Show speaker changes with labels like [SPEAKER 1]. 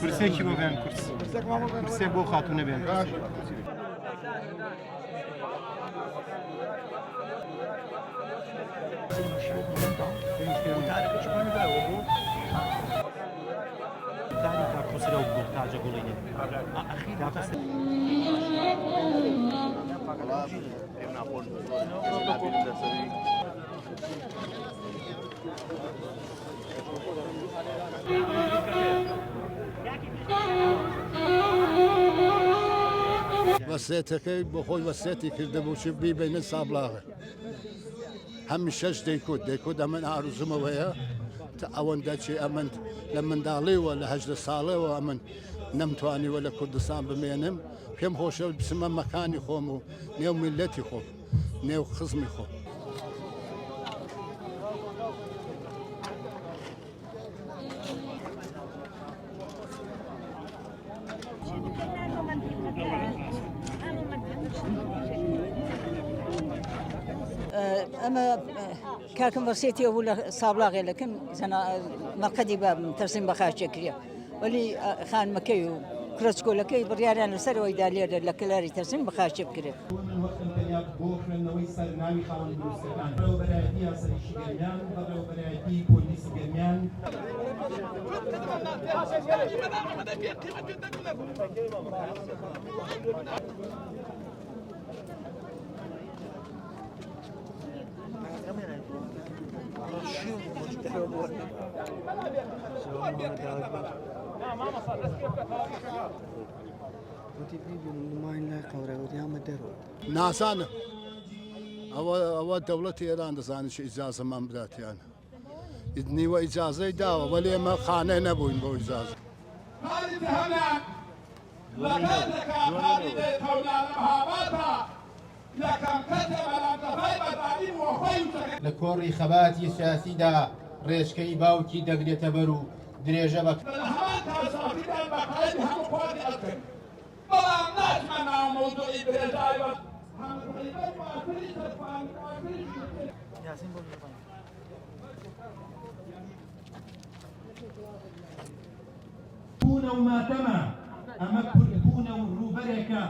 [SPEAKER 1] برسێکی بۆ بێن کورس برسێک بۆ خاتونە بێن
[SPEAKER 2] وەسێتەکەی بۆ خۆی وەسێتی کردبوو چ بیبینە سابلاغە هەمی شەش دەیکوت ئەمن ئاروزمەوەیە تا ئەوەندە چی ئەمن لە منداڵیوە لە هەژدە ساڵەوە ئەمن نەمتوانیوە لە کوردستان بمێنم پێم خۆشە بسمە مەکانی خۆم و نێو میلەتی خۆم نێو خزمی خۆم
[SPEAKER 3] ئەمە کاکەم بەسێتی بوو لە سابلاغێ لەکەم مەقەدی بە تەرسیم بە خاچێکریە وەلی خانمەکەی و کرۆچکۆلەکەی بڕیاریان لەسەرەوەی دا لێرە لە کلاری تەرسیم بە خاچێ بکرێت
[SPEAKER 4] بۆ خوێندنەوەی سەرناوی خاوەن دروستەکان بەڕێوەبەرایەتی یاسەریشی گەرمیان بەڕێوەبەرایەتی پۆلیسی گەرمیان
[SPEAKER 2] ناسانە ئەوە دەوڵەتی ئێران دەزانێت ئیجازەمان بداتیان نیوە ئیجازەی داوە وەلی ئێمە خانە نەبووین بۆ ئیجازە
[SPEAKER 5] لە کۆڕی خەباتی سیاسیدا ڕێچکەی باوکی دەگرێتە بەر و درێژە بە
[SPEAKER 4] بوونە و ماتەمە ئەمە بوونە و ڕووبەرێکە